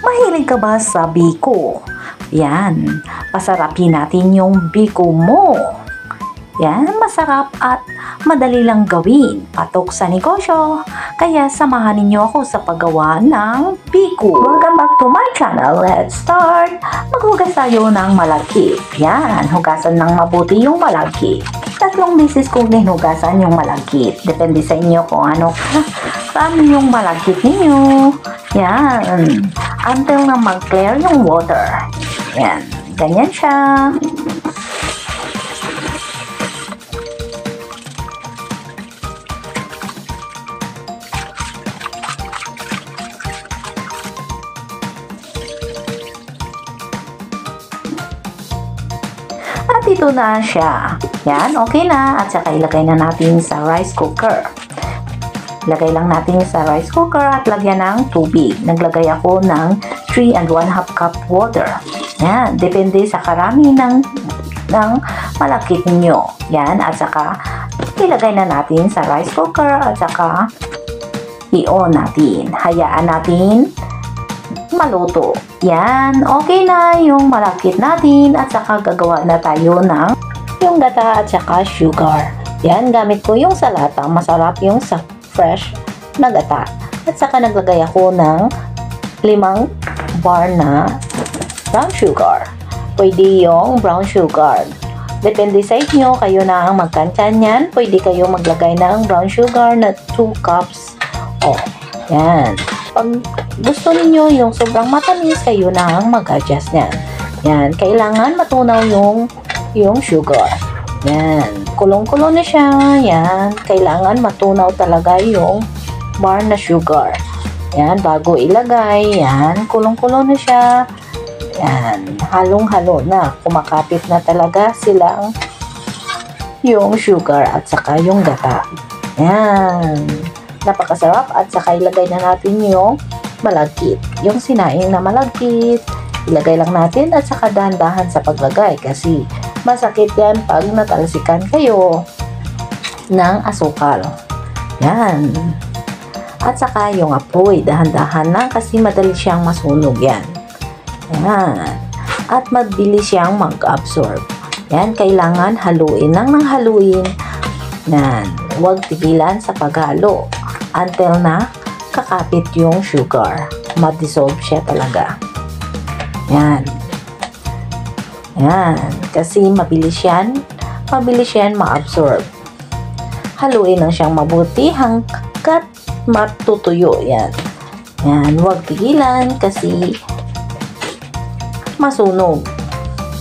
Mahilig ka ba sa biko? Yan, pasarapin natin yung biko mo. Yan, masarap at madali lang gawin. Patok sa negosyo. Kaya samahan ninyo ako sa paggawa ng biko. Welcome back to my channel. Let's start. Maghugas tayo ng malagkit. Yan, hugasan ng mabuti yung malagkit. 3 beses kong hinugasan yung malagkit. Depende sa inyo kung ano karami yung malagkit ninyo. Yan, until na mag-clear yung water. Yan, ganyan siya. At ito na siya. Yan, okay na. At saka ilagay na natin sa rice cooker. Lagay lang natin sa rice cooker at lagyan ng tubig. Naglagay ako ng 3 1/2 cup water. Yan, depende sa karami ng malakit ninyo. Yan, at saka ilagay na natin sa rice cooker at saka i-on natin. Hayaan natin maluto. Yan, okay na yung malakit natin at saka gagawa na tayo ng yung gata at saka sugar. Yan, gamit ko yung salata. Masarap yung sa fresh na gata. At saka naglagay ako ng 5 bar na brown sugar. Pwede yung brown sugar. Depende sa inyo, kayo na ang magkantya niyan. Pwede kayo maglagay ng brown sugar na 2 cups. Oh, yan. Pag gusto niyo yung sobrang matamis, kayo na ang mag-adjust niyan. Yan, kailangan matunaw yung sugar. Yan, kulong-kulo na siya. Yan, kailangan matunaw talaga yung bar na sugar. Yan, bago ilagay. Yan, kulong-kulo na siya. Yan, halong-halo na. Kumakapit na talaga silang yung sugar at saka yung gata. Yan, napakasarap. At saka ilagay na natin yung malagkit. Yung sinaing na malagkit. Ilagay lang natin at saka dahan-dahan sa paglagay kasi masakit yan pag natalsikan kayo ng asukal. Yan. At saka yung apoy, dahan-dahan lang kasi madali siyang masunog yan. Yan. At mabilis siyang mag-absorb. Yan, kailangan haluin lang ng haluin. Yan. Huwag tigilan sa paghalo until na kakapit yung sugar. Ma-dissolve siya talaga. Yan. Yan. Kasi mabilis yan ma-absorb. Haluin lang siyang mabuti hanggat matutuyo. Yan. Yan. Huwag tigilan kasi masunog.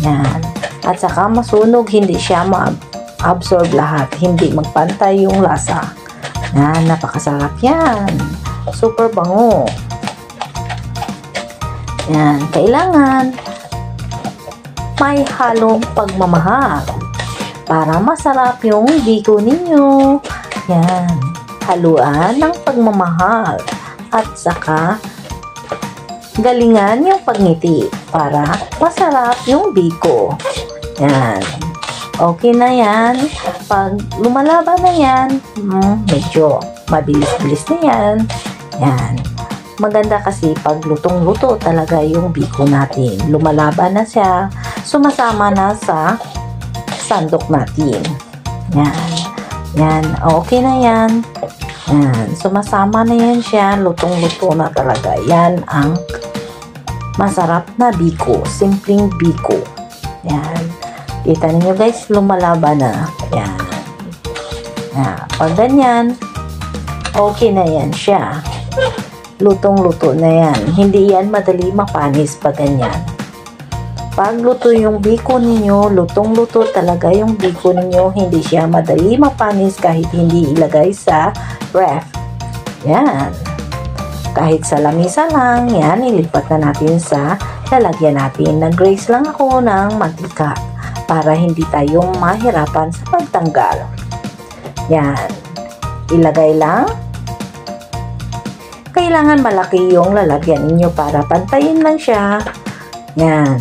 Yan. At saka masunog, hindi siya ma-absorb lahat. Hindi magpantay yung lasa. Yan. Napakasarap yan. Super bango. Yan. Kailangan may halong pagmamahal para masarap yung biko ninyo. Yan. Haluan ng pagmamahal at saka galingan yung pagngiti para masarap yung biko. Yan. Okay na yan. Pag lumalaban na yan, medyo mabilis-bilis na yan. Yan. Maganda kasi pag lutong-luto talaga yung biko natin. Lumalaban na siya. Sumasama na sa sandok natin. Yan. Yan. Okay na yan. Yan. Sumasama na yan siya. Lutong-luto na talaga. Yan ang masarap na biko. Simpleng biko. Yan. Kita niyo guys, lumalaban na. Yan. Yan. Pag ganyan, okay na yan siya. Lutong-luto na yan. Hindi yan madali mapanis pag ganyan. Pag luto yung biko ninyo, lutong-luto talaga yung biko ninyo. Hindi siya madali mapanis kahit hindi ilagay sa ref. Yan. Kahit sa lamisa lang, yan, ilipat na natin sa lalagyan natin. Nag-grace lang ako ng mantika para hindi tayo mahirapan sa pagtanggal. Yan. Ilagay lang. Kailangan malaki yung lalagyan ninyo para pantayin lang siya. Yan.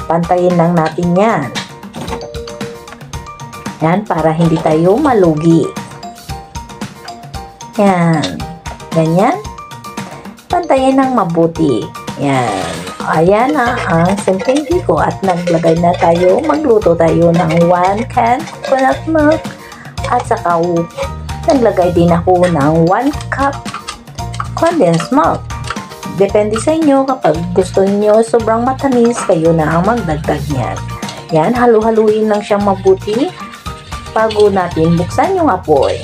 Pantayin lang natin yan. Yan, para hindi tayo malugi. Yan. Ganyan. Pantayin ng mabuti. Yan. Ayan na ang simpleng biko at naglagay na tayo. Magluto tayo ng 1 can coconut milk at saka naglagay din ako ng 1 cup condensed milk. Depende sa inyo, kapag gusto niyo sobrang matamis, kayo na ang magdagdag niyan. Yan, halu-haluin lang siyang mabuti bago natin buksan yung apoy.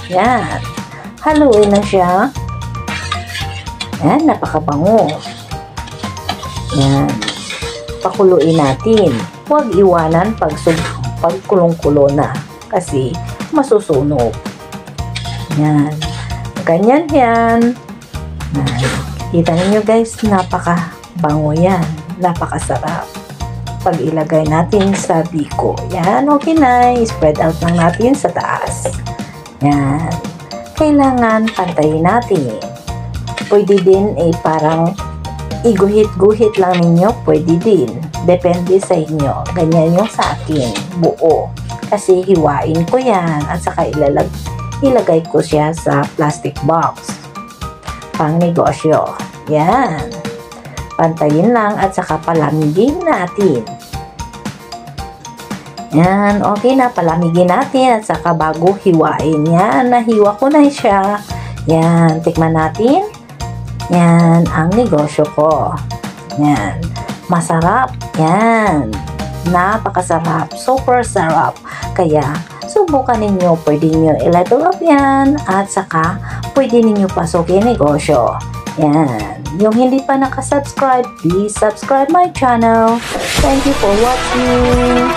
Yan, haluin lang siya. Yan, napakabango. Yan, pakuluin natin. Huwag iwanan pag kulong-kulo na kasi masusunog. Yan, ganyan yan. Kita ninyo guys, napaka-bango yan. Napakasarap. Pag ilagay natin sa biko. Yan, okay na. I-spread out lang natin sa taas. Yan. Kailangan pantayin natin. Pwede din parang iguhit-guhit lang ninyo. Pwede din. Depende sa inyo. Ganyan yung sa akin. Buo. Kasi hiwain ko yan. At saka ilagay ko siya sa plastic box. Pang negosyo. Yan. Pantayin lang at saka palamigin natin. Yan. Okay na. Palamigin natin at saka bago hiwain. Yan. Nahiwa ko na siya. Yan. Tikman natin. Yan. Ang negosyo ko. Yan. Masarap. Yan. Napakasarap. Super sarap. Kaya, subukan ninyo. Pwede nyo i-level up yan. At saka, pwede ninyo pasukin negosyo. Yan. Yung hindi pa nakasubscribe, please subscribe my channel. Thank you for watching.